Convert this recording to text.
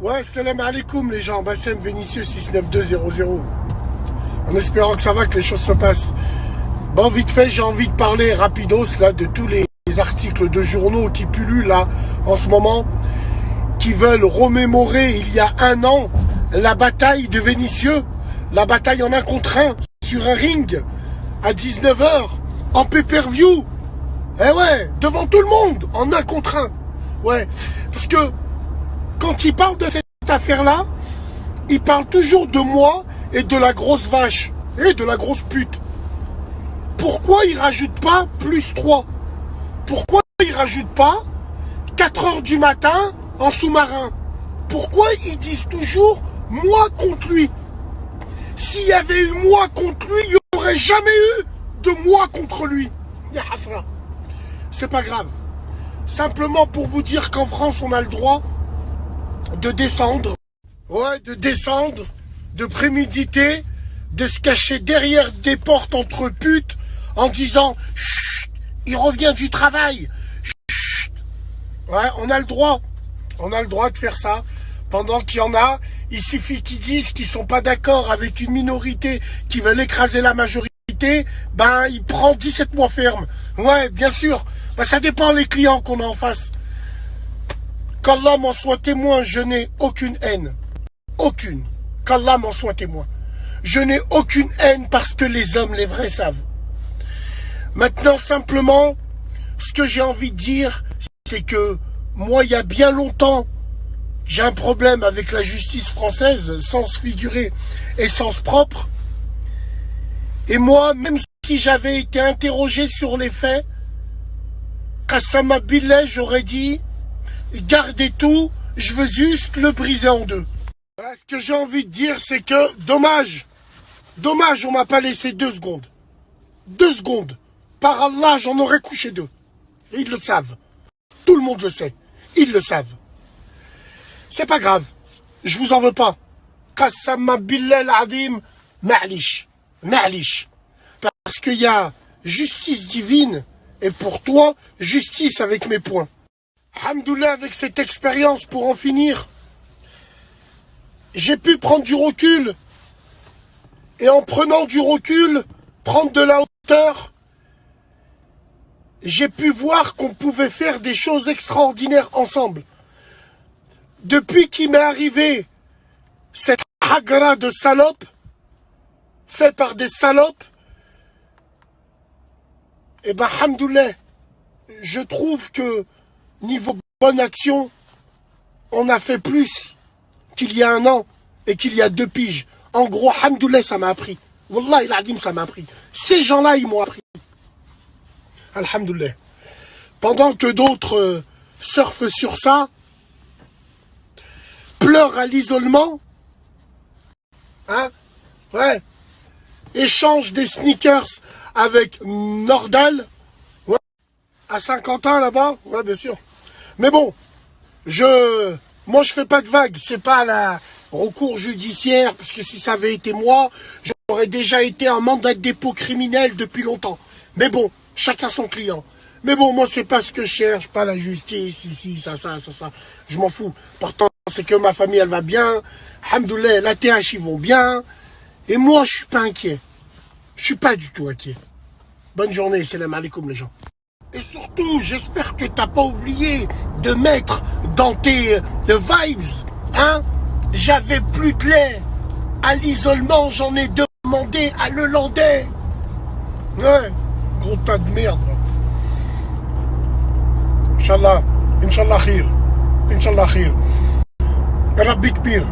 Ouais, salam alaikum les gens, Bassem Vénitieux 69200. En espérant que ça va, que les choses se passent. Bon, vite fait, j'ai envie de parler rapidos là de tous les articles de journaux qui pullulent là en ce moment, qui veulent remémorer il y a un an la bataille de Vénitieux, la bataille en un contre un sur un ring à 19h en pay-per-view. Eh ouais, devant tout le monde, en un contre un. Ouais, parce que quand il parle de cette affaire-là, il parle toujours de moi et de la grosse vache et de la grosse pute. Pourquoi il rajoute pas plus 3? Pourquoi il rajoute pas 4 heures du matin en sous-marin? Pourquoi ils disent toujours moi contre lui? S'il y avait eu moi contre lui, il n'y aurait jamais eu de moi contre lui. Ya hasra. C'est pas grave. Simplement pour vous dire qu'en France, on a le droit de descendre. Ouais, de descendre, de préméditer, de se cacher derrière des portes entre putes en disant chut, il revient du travail. Chut. Ouais, on a le droit. On a le droit de faire ça. Pendant qu'il y en a, il suffit qu'ils disent qu'ils sont pas d'accord avec une minorité qui veut écraser la majorité, ben il prend 17 mois ferme. Ouais, bien sûr. Ben, ça dépend les clients qu'on a en face. Qu'Allah m'en soit témoin, je n'ai aucune haine. Aucune. Qu'Allah m'en soit témoin. Je n'ai aucune haine parce que les hommes, les vrais, savent. Maintenant, simplement, ce que j'ai envie de dire, c'est que moi, il y a bien longtemps, j'ai un problème avec la justice française, sens figuré et sens propre. Et moi, même si j'avais été interrogé sur les faits, Qassama Billah, j'aurais dit, gardez tout, je veux juste le briser en deux. Ce que j'ai envie de dire, c'est que, dommage, on m'a pas laissé 2 secondes. 2 secondes. Par Allah, j'en aurais couché 2. Et ils le savent. Tout le monde le sait. Ils le savent. C'est pas grave. Je vous en veux pas. Qassama Billah al-Adim, ma'lish. Ma'lish. Parce qu'il y a justice divine, et pour toi, justice avec mes poings. Alhamdoulilah, avec cette expérience, pour en finir, j'ai pu prendre du recul. Et en prenant du recul, prendre de la hauteur, j'ai pu voir qu'on pouvait faire des choses extraordinaires ensemble. Depuis qu'il m'est arrivé cette hagra de salope, fait par des salopes, et ben, alhamdoulilah, je trouve que niveau bonne action, on a fait plus qu'il y a un an et qu'il y a 2 piges. En gros, alhamdoulilah, ça m'a appris. Wallah, il a dit, ça m'a appris. Ces gens-là, ils m'ont appris. Alhamdoulilah. Pendant que d'autres surfent sur ça, pleurent à l'isolement, hein, ouais, échangent des sneakers avec Nordal, ouais, à Saint-Quentin là-bas, ouais, bien sûr. Mais bon, moi je fais pas de vagues, c'est pas la recours judiciaire, parce que si ça avait été moi, j'aurais déjà été en mandat de dépôt criminel depuis longtemps. Mais bon, chacun son client. Mais bon, moi c'est pas ce que je cherche, pas la justice, ici, ça. Je m'en fous. Pourtant, c'est que ma famille elle va bien, alhamdoulilah, la TH ils vont bien, et moi je suis pas inquiet. Je suis pas du tout inquiet. Bonne journée, salam alaikum les gens. Et surtout, j'espère que t'as pas oublié de mettre dans tes vibes, hein, j'avais plus de lait. À l'isolement, j'en ai demandé à l'Hollandais. Ouais, gros tas de merde. Inch'Allah, Inch'Allah khir. Inch'Allah khir. Rabbi kbir.